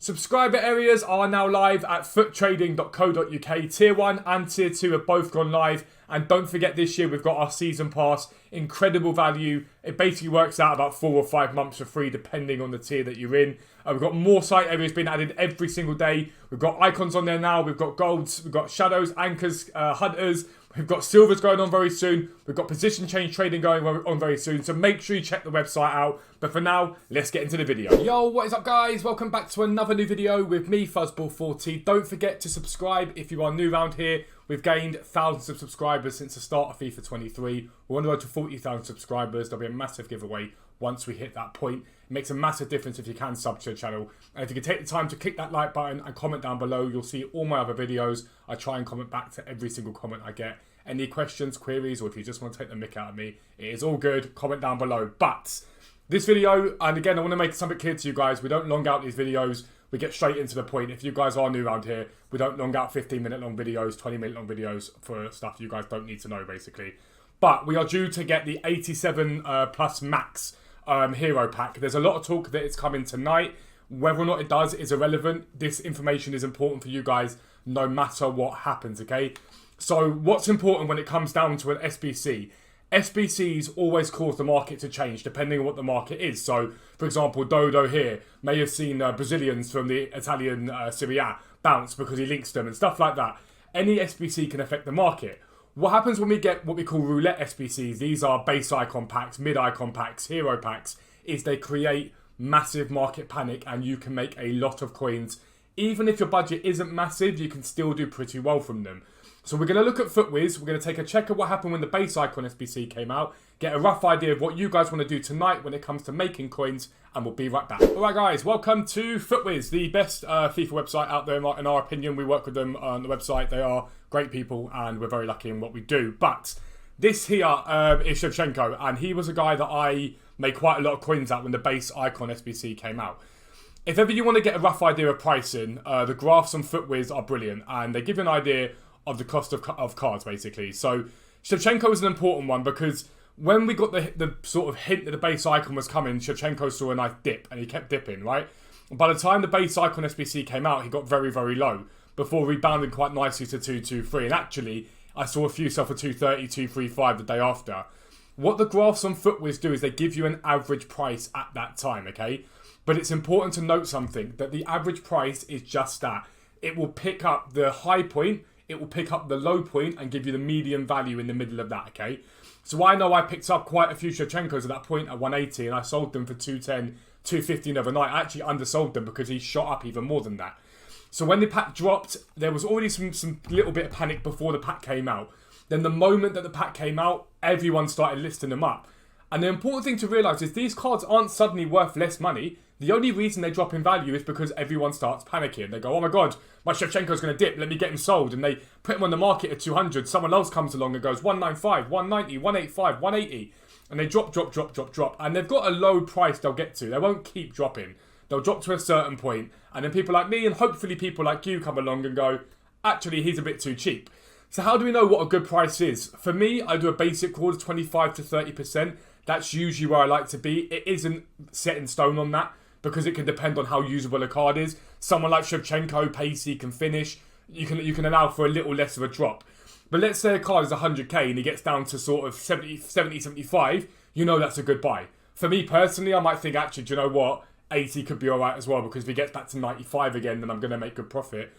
Subscriber areas are now live at futtrading.co.uk. Tier 1 and Tier 2 have both gone live. And don't forget, this year we've got our season pass. Incredible value. It basically works out about 4 or 5 months for free, depending on the tier that you're in. We've got more site areas being added every single day. We've got icons on there now. We've got golds. We've got shadows, anchors, hunters. We've got silvers going on very soon. We've got position change trading going on very soon. So make sure you check the website out. But for now, let's get into the video. Yo, what is up, guys? Welcome back to another new video with me, Fuzzball40. Don't forget to subscribe if you are new around here. We've gained thousands of subscribers since the start of FIFA 23. We're on the road to 40,000 subscribers. There'll be a massive giveaway once we hit that point. It makes a massive difference if you can sub to the channel. And if you can take the time to click that like button and comment down below, you'll see all my other videos. I try and comment back to every single comment I get. Any questions, queries, or if you just want to take the mick out of me, it is all good. Comment down below. But this video, and again, I want to make something clear to you guys. We don't long out these videos. We get straight into the point. If you guys are new around here, we don't long out 15-minute long videos, 20-minute long videos for stuff you guys don't need to know, basically. But we are due to get the 87 plus max hero pack. There's a lot of talk that it's coming tonight. Whether or not it does is irrelevant. This information is important for you guys no matter what happens, okay? So what's important when it comes down to an SBC? SBCs always cause the market to change depending on what the market is. So, for example, Dodo here may have seen Brazilians from the Italian Serie A bounce because he links them and stuff like that. Any SBC can affect the market. What happens when we get what we call roulette SBCs, these are base icon packs, mid icon packs, hero packs, is they create massive market panic and you can make a lot of coins. Even if your budget isn't massive, you can still do pretty well from them. So we're going to look at FUTWiz. We're going to take a check of what happened when the base icon SBC came out, get a rough idea of what you guys want to do tonight when it comes to making coins, and we'll be right back. Alright guys, welcome to FUTWiz, the best FIFA website out there in our opinion. We work with them on the website. They are great people and we're very lucky in what we do. But this here is Shevchenko, and he was a guy that I made quite a lot of coins at when the base icon SBC came out. If ever you want to get a rough idea of pricing, the graphs on FUTWiz are brilliant and they give you an idea of the cost of cards, basically. So Shevchenko is an important one because when we got the sort of hint that the base icon was coming, Shevchenko saw a nice dip and he kept dipping, right? By the time the base icon SBC came out, he got very, very low before rebounding quite nicely to 223. And actually, I saw a few sell for 230, 235 the day after. What the graphs on FUTWiz do is they give you an average price at that time, okay? But it's important to note something, that the average price is just that. It will pick up the high point, it will pick up the low point and give you the median value in the middle of that, okay? So I know I picked up quite a few Shevchenkos at that point at 180 and I sold them for 210, 215 overnight. I actually undersold them because he shot up even more than that. So when the pack dropped, there was already some little bit of panic before the pack came out. Then the moment that the pack came out, everyone started listing them up. And the important thing to realise is these cards aren't suddenly worth less money. The only reason they drop in value is because everyone starts panicking. They go, oh my god, my Shevchenko's going to dip, let me get him sold. And they put him on the market at 200. Someone else comes along and goes 195, 190, 185, 180. And they drop. And they've got a low price they'll get to. They won't keep dropping. They'll drop to a certain point. And then people like me and hopefully people like you come along and go, actually, he's a bit too cheap. So how do we know what a good price is? For me, I do a basic call of 25 to 30%. That's usually where I like to be. It isn't set in stone on that because it can depend on how usable a card is. Someone like Shevchenko, pacey, can finish. You can allow for a little less of a drop. But let's say a card is 100k and he gets down to sort of 70, 75, you know that's a good buy. For me personally, I might think, actually, do you know what? 80 could be alright as well because if he gets back to 95 again, then I'm going to make good profit.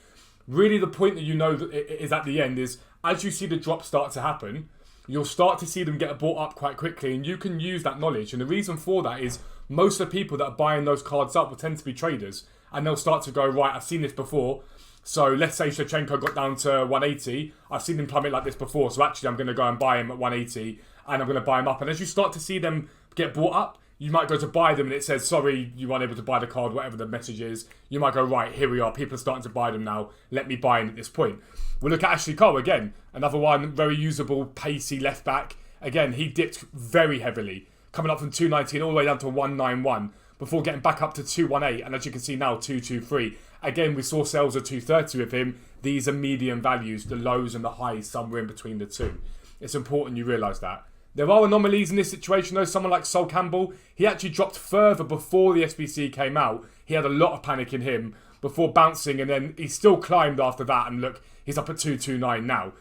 Really, the point that you know that is at the end is, as you see the drop start to happen, you'll start to see them get bought up quite quickly and you can use that knowledge. And the reason for that is most of the people that are buying those cards up will tend to be traders and they'll start to go, right, I've seen this before. So let's say Shevchenko got down to 180. I've seen him plummet like this before. So actually I'm going to go and buy him at 180 and I'm going to buy him up. And as you start to see them get bought up, you might go to buy them and it says, sorry, you weren't able to buy the card, whatever the message is. You might go, right, here we are. People are starting to buy them now. Let me buy him at this point. We'll look at Ashley Cole again. Another one, very usable, pacey left back. Again, he dipped very heavily, coming up from 219 all the way down to 191 before getting back up to 218. And as you can see now, 223. Again, we saw sales of 230 with him. These are medium values, the lows and the highs, somewhere in between the two. It's important you realise that. There are anomalies in this situation though. Someone like Sol Campbell, he actually dropped further before the SBC came out. He had a lot of panic in him. before bouncing, and then he still climbed after that, and look, he's up at 229 now.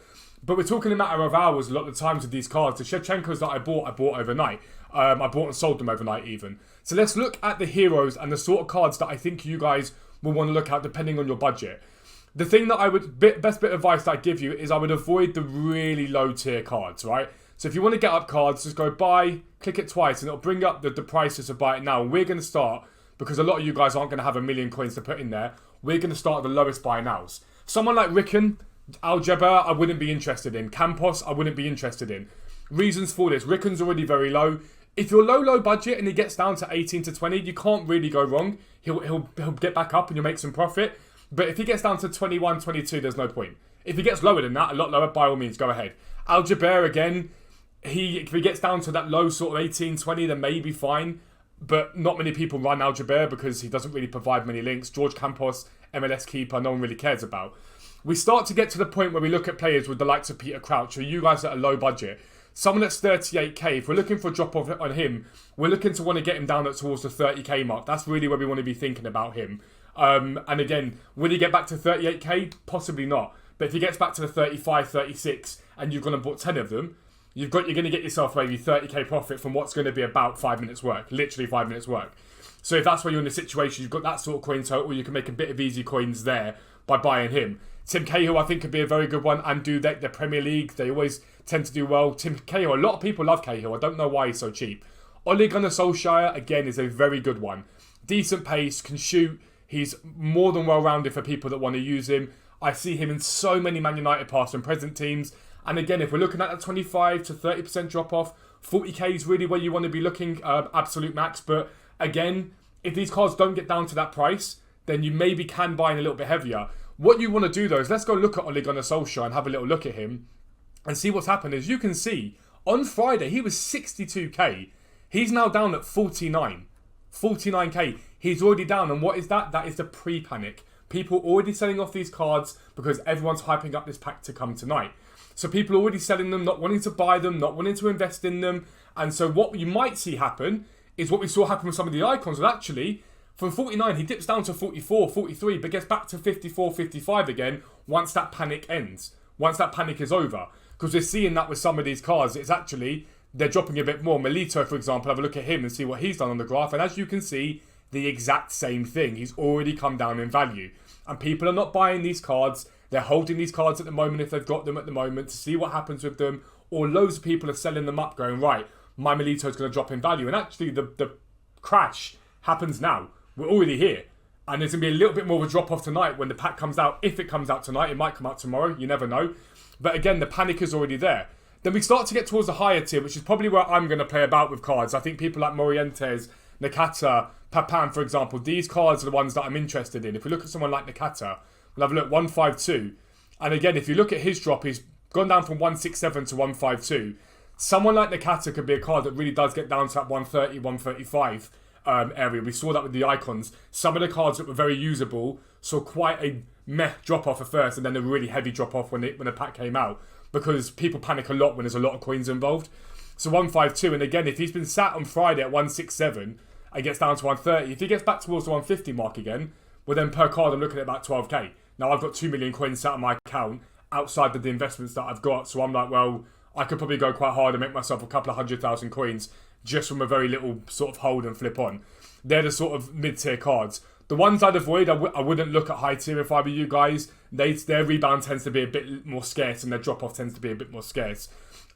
But we're talking a matter of hours a lot of the times with these cards. The Shevchenkos that I bought overnight. I bought and sold them overnight even. So let's look at the heroes and the sort of cards that I think you guys will want to look at depending on your budget. The thing that best bit of advice that I give you is I would avoid the really low tier cards, right? So if you want to get up cards, just go buy, click it twice, and it'll bring up the prices to buy it now. And we're going to start, because a lot of you guys aren't going to have 1 million coins to put in there, we're going to start at the lowest buy nows. Someone like Rickon, Algeba, I wouldn't be interested in. Campos, I wouldn't be interested in. Reasons for this: Rickon's already very low. If you're low budget and he gets down to 18 to 20, you can't really go wrong. He'll get back up and you'll make some profit. But if he gets down to 21, 22, there's no point. If he gets lower than that, a lot lower, by all means, go ahead. Algeba, again, if he gets down to that low sort of 18, 20, then maybe fine. But not many people run Algeba because he doesn't really provide many links. George Campos, MLS keeper, no one really cares about. We start to get to the point where we look at players with the likes of Peter Crouch, or you guys that are low budget. Someone that's 38k, if we're looking for a drop off on him, we're looking to want to get him down towards the 30k mark. That's really where we want to be thinking about him. And again, will he get back to 38k? Possibly not. But if he gets back to the 35, 36, and you've gone and bought 10 of them, you're going to get yourself maybe 30k profit from what's going to be about 5 minutes work. Literally 5 minutes work. So if that's where you're in a situation, you've got that sort of coin total, you can make a bit of easy coins there by buying him. Tim Cahill, I think, could be a very good one, and Dudek, the Premier League, they always tend to do well. Tim Cahill, a lot of people love Cahill. I don't know why he's so cheap. Ole Gunnar Solskjaer, again, is a very good one. Decent pace, can shoot. He's more than well-rounded for people that want to use him. I see him in so many Man United past and present teams. And again, if we're looking at that 25 to 30% drop-off, 40k is really where you want to be looking, absolute max. But again, if these cards don't get down to that price, then you maybe can buy in a little bit heavier. What you want to do, though, is let's go look at Ole Gunnar Solskjaer and have a little look at him and see what's happened. As you can see, on Friday, he was 62k. He's now down at 49. 49k. He's already down. And what is that? That is the pre-panic. People already selling off these cards because everyone's hyping up this pack to come tonight. So people are already selling them, not wanting to buy them, not wanting to invest in them. And so what you might see happen is what we saw happen with some of the icons. Well, actually, from 49, he dips down to 44, 43, but gets back to 54, 55 again once that panic ends. Once that panic is over. Because we're seeing that with some of these cards. It's actually, they're dropping a bit more. Melito, for example, have a look at him and see what he's done on the graph. And as you can see, the exact same thing. He's already come down in value. And people are not buying these cards. They're holding these cards at the moment if they've got them at the moment to see what happens with them. Or loads of people are selling them up going, right, my Melito's going to drop in value. And actually, the crash happens now. We're already here. And there's going to be a little bit more of a drop-off tonight when the pack comes out. If it comes out tonight, it might come out tomorrow. You never know. But again, the panic is already there. Then we start to get towards the higher tier, which is probably where I'm going to play about with cards. I think people like Morientes, Nakata, Papan, for example, these cards are the ones that I'm interested in. If we look at someone like Nakata, we'll have a look, 152. And again, if you look at his drop, he's gone down from 167 to 152. Someone like Nakata could be a card that really does get down to that 130, 135 area. We saw that with the icons. Some of the cards that were very usable saw quite a meh drop-off at first, and then a really heavy drop-off when the pack came out, because people panic a lot when there's a lot of coins involved. So 152, and again, if he's been sat on Friday at 167 and gets down to 130, if he gets back towards the 150 mark again, well then per card I'm looking at about 12k. Now I've got 2 million coins sat on my account outside of the investments that I've got, so I'm like, well, I could probably go quite hard and make myself a couple of 100,000 coins just from a very little sort of hold and flip on. They're the sort of mid-tier cards. The ones I'd avoid, I wouldn't look at high tier if I were you guys. Their rebound tends to be a bit more scarce and their drop-off tends to be a bit more scarce.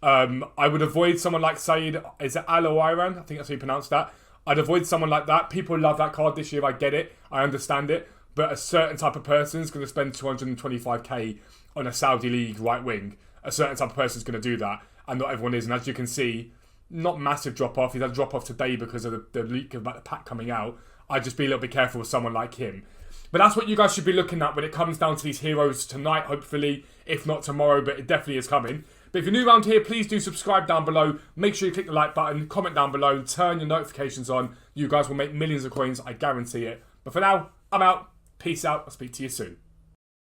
I would avoid someone like Saeed, is it Al-Oiran? I think that's how you pronounce that. I'd avoid someone like that. People love that card this year, I get it, I understand it. But a certain type of person is going to spend 225k on a Saudi League right wing. A certain type of person is going to do that, and not everyone is. And as you can see, not massive drop-off. He's had a drop-off today because of the leak about the pack coming out. I'd just be a little bit careful with someone like him. But that's what you guys should be looking at when it comes down to these heroes tonight, hopefully. If not tomorrow, but it definitely is coming. But if you're new around here, please do subscribe down below. Make sure you click the like button, comment down below, turn your notifications on. You guys will make millions of coins, I guarantee it. But for now, I'm out. Peace out. I'll speak to you soon.